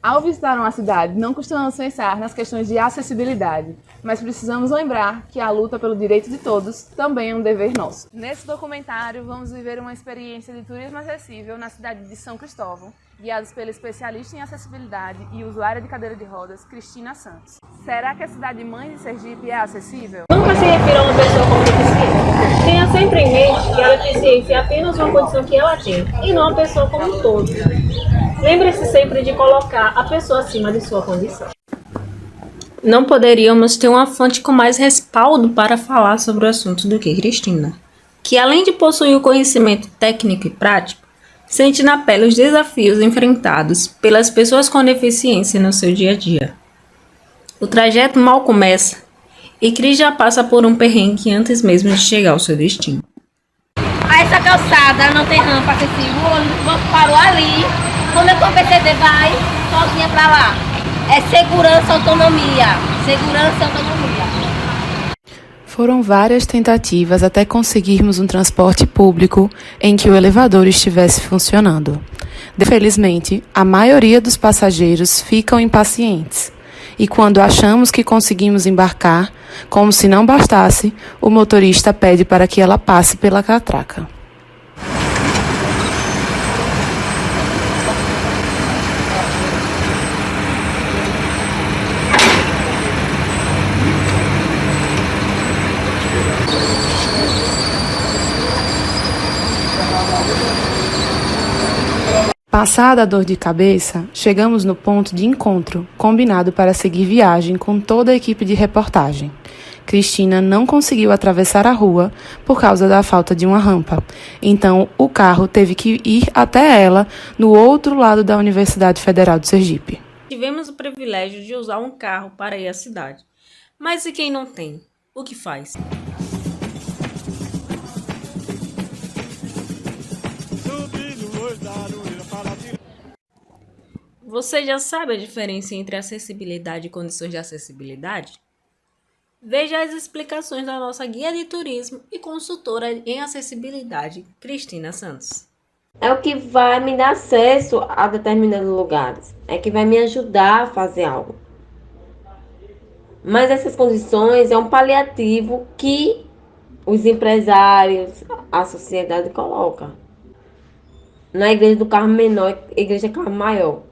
Ao visitar uma cidade, não costumamos pensar nas questões de acessibilidade, mas precisamos lembrar que a luta pelo direito de todos também é um dever nosso. Nesse documentário, vamos viver uma experiência de turismo acessível na cidade de São Cristóvão, guiados pela especialista em acessibilidade e usuária de cadeira de rodas, Cristina Santos. Será que a cidade mãe de Sergipe é acessível? Nunca se refira a uma pessoa como deficiente. Tenha sempre em mente que a deficiência é apenas uma condição que ela tem, e não a pessoa como um todo. Lembre-se sempre de colocar a pessoa acima de sua condição. Não poderíamos ter uma fonte com mais respaldo para falar sobre o assunto do que Cristina, que além de possuir o conhecimento técnico e prático, sente na pele os desafios enfrentados pelas pessoas com deficiência no seu dia a dia. O trajeto mal começa e Cris já passa por um perrengue antes mesmo de chegar ao seu destino. Essa calçada não tem rampa acessível, o ônibus parou ali. Como é que o PCD vai sozinha para lá? É segurança, autonomia. Segurança, autonomia. Foram várias tentativas até conseguirmos um transporte público em que o elevador estivesse funcionando. Felizmente, a maioria dos passageiros ficam impacientes. E quando achamos que conseguimos embarcar, como se não bastasse, o motorista pede para que ela passe pela catraca. Passada a dor de cabeça, chegamos no ponto de encontro, combinado para seguir viagem com toda a equipe de reportagem. Cristina não conseguiu atravessar a rua por causa da falta de uma rampa, então o carro teve que ir até ela no outro lado da Universidade Federal de Sergipe. Tivemos o privilégio de usar um carro para ir à cidade, mas e quem não tem? O que faz? Você já sabe a diferença entre acessibilidade e condições de acessibilidade? Veja as explicações da nossa guia de turismo e consultora em acessibilidade, Cristina Santos. É o que vai me dar acesso a determinados lugares, é que vai me ajudar a fazer algo. Mas essas condições é um paliativo que os empresários, a sociedade coloca. Na igreja do carro menor, igreja carro maior.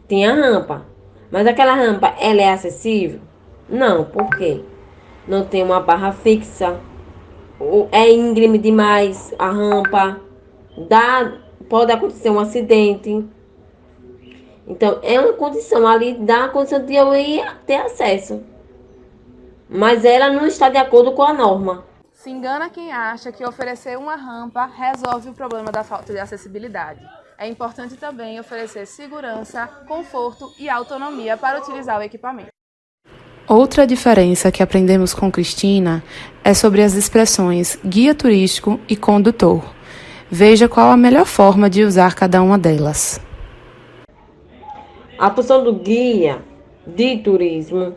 Tem a rampa, mas aquela rampa, ela é acessível? Não, por quê? Não tem uma barra fixa, é íngreme demais a rampa, pode acontecer um acidente. Então, é uma condição ali, dá a condição de eu ir ter acesso. Mas ela não está de acordo com a norma. Se engana quem acha que oferecer uma rampa resolve o problema da falta de acessibilidade. É importante também oferecer segurança, conforto e autonomia para utilizar o equipamento. Outra diferença que aprendemos com Cristina é sobre as expressões guia turístico e condutor. Veja qual a melhor forma de usar cada uma delas. A função do guia de turismo: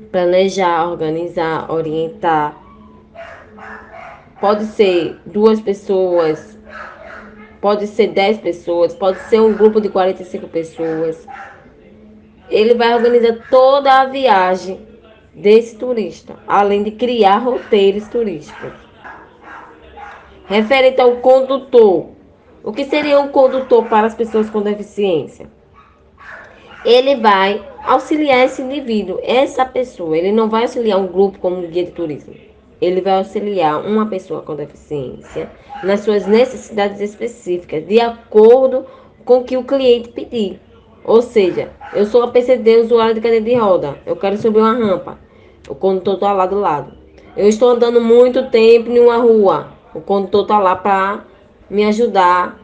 planejar, organizar, orientar. Pode ser 2 pessoas, pode ser 10 pessoas, pode ser um grupo de 45 pessoas. Ele vai organizar toda a viagem desse turista, além de criar roteiros turísticos. Referente ao condutor, o que seria um condutor para as pessoas com deficiência? Ele vai auxiliar esse indivíduo, essa pessoa. Ele não vai auxiliar um grupo como um guia de turismo. Ele vai auxiliar uma pessoa com deficiência nas suas necessidades específicas, de acordo com o que o cliente pedir. Ou seja, eu sou a PCD, usuário de cadeira de roda. Eu quero subir uma rampa. O condutor está lá do lado. Eu estou andando muito tempo em uma rua. O condutor está lá para me ajudar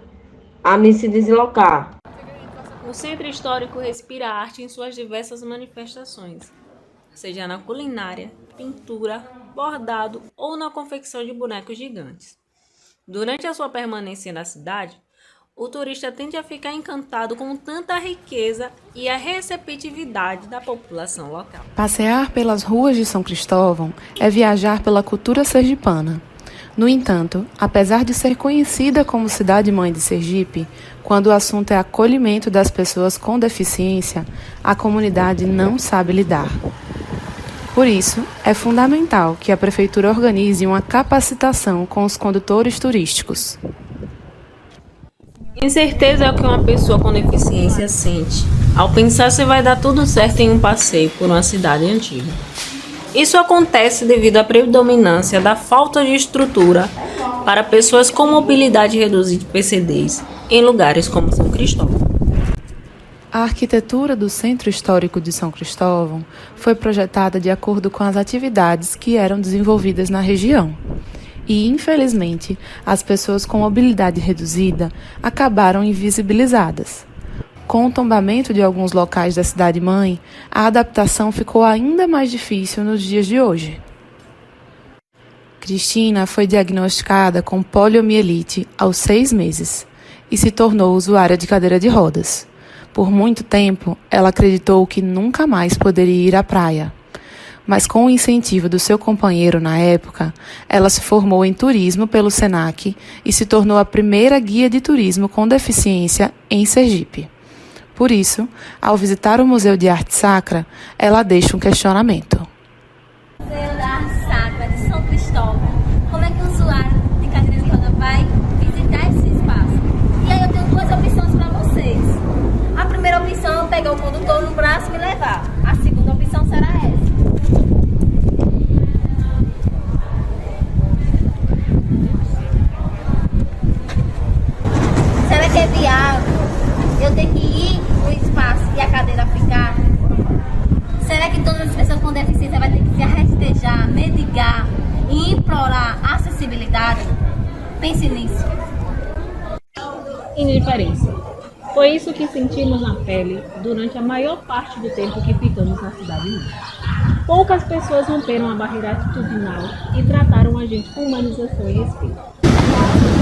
a me se deslocar. O Centro Histórico respira a arte em suas diversas manifestações, seja na culinária, pintura, bordado ou na confecção de bonecos gigantes. Durante a sua permanência na cidade, o turista tende a ficar encantado com tanta riqueza e a receptividade da população local. Passear pelas ruas de São Cristóvão é viajar pela cultura sergipana. No entanto, apesar de ser conhecida como cidade-mãe de Sergipe, quando o assunto é acolhimento das pessoas com deficiência, a comunidade não sabe lidar. Por isso, é fundamental que a Prefeitura organize uma capacitação com os condutores turísticos. Incerteza é o que uma pessoa com deficiência sente ao pensar se vai dar tudo certo em um passeio por uma cidade antiga. Isso acontece devido à predominância da falta de estrutura para pessoas com mobilidade reduzida e PCDs em lugares como São Cristóvão. A arquitetura do Centro Histórico de São Cristóvão foi projetada de acordo com as atividades que eram desenvolvidas na região. E, infelizmente, as pessoas com mobilidade reduzida acabaram invisibilizadas. Com o tombamento de alguns locais da cidade-mãe, a adaptação ficou ainda mais difícil nos dias de hoje. Cristina foi diagnosticada com poliomielite aos 6 meses e se tornou usuária de cadeira de rodas. Por muito tempo, ela acreditou que nunca mais poderia ir à praia. Mas com o incentivo do seu companheiro na época, ela se formou em turismo pelo SENAC e se tornou a primeira guia de turismo com deficiência em Sergipe. Por isso, ao visitar o Museu de Arte Sacra, ela deixa um questionamento. Museu da Arte Sacra de São Cristóvão. Como é que o usuário de cadeira de roda vai visitar esse espaço? E aí eu tenho 2 opções para vocês. A primeira opção é pegar o condutor no braço e me levar. A segunda opção será essa. Será que é viável eu ter que ir no espaço e a cadeira ficar? Será que todas as pessoas com deficiência vão ter que se arrestejar, mendigar e implorar acessibilidade? Pense nisso. Indiferença. Foi isso que sentimos na pele durante a maior parte do tempo que ficamos na cidade. Poucas pessoas romperam a barreira atitudinal e trataram a gente com humanização e respeito.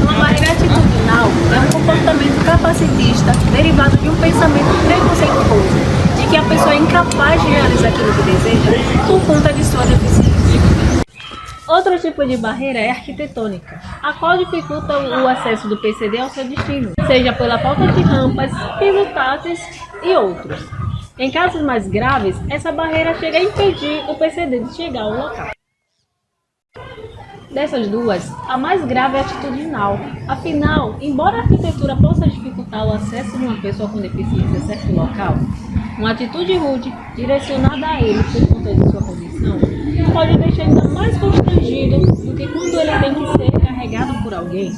Uma barreira atitudinal é um comportamento capacitista derivado de um pensamento preconceituoso de que a pessoa é incapaz de realizar aquilo que deseja por conta de sua deficiência. Outro tipo de barreira é arquitetônica, a qual dificulta o acesso do PCD ao seu destino, seja pela falta de rampas, pisos táteis e outros. Em casos mais graves, essa barreira chega a impedir o PCD de chegar ao local. Dessas duas, a mais grave é a atitudinal. Afinal, embora a arquitetura possa dificultar o acesso de uma pessoa com deficiência a certo local, uma atitude rude, direcionada a ele por conta de sua condição, pode deixar ainda mais constrangido do que quando ele tem que ser carregado por alguém,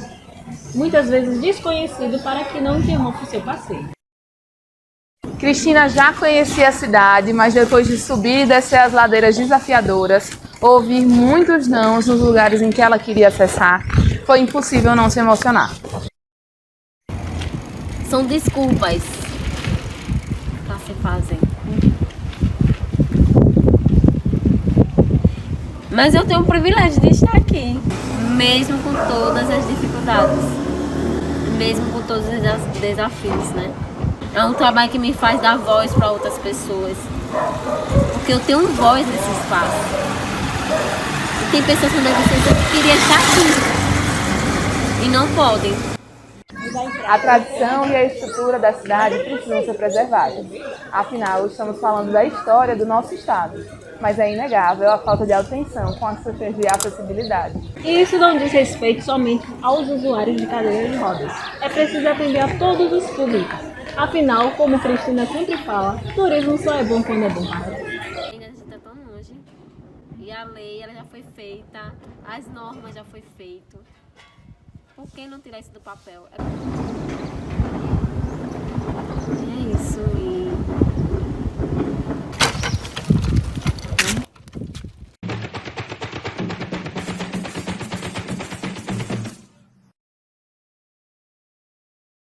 muitas vezes desconhecido, para que não interrompa o seu passeio. Cristina já conhecia a cidade, mas depois de subir e descer as ladeiras desafiadoras, ouvir muitos nãos nos lugares em que ela queria acessar, foi impossível não se emocionar. São desculpas para se fazer. Mas eu tenho o privilégio de estar aqui, mesmo com todas as dificuldades, mesmo com todos os desafios, né? É um trabalho que me faz dar voz para outras pessoas, porque eu tenho voz nesse espaço. E tem pessoas com deficiência que queriam estar aqui e não podem. A tradição e a estrutura da cidade precisam ser preservadas. Afinal, estamos falando da história do nosso estado, mas é inegável a falta de atenção com as questões de acessibilidade. E isso não diz respeito somente aos usuários de cadeira de rodas. É preciso atender a todos os públicos. Afinal, como Cristina sempre fala, turismo só é bom quando é bom para todos. Ainda está tão longe. E a lei ela já foi feita, as normas já foi feito. Por que não tirar isso do papel? É isso.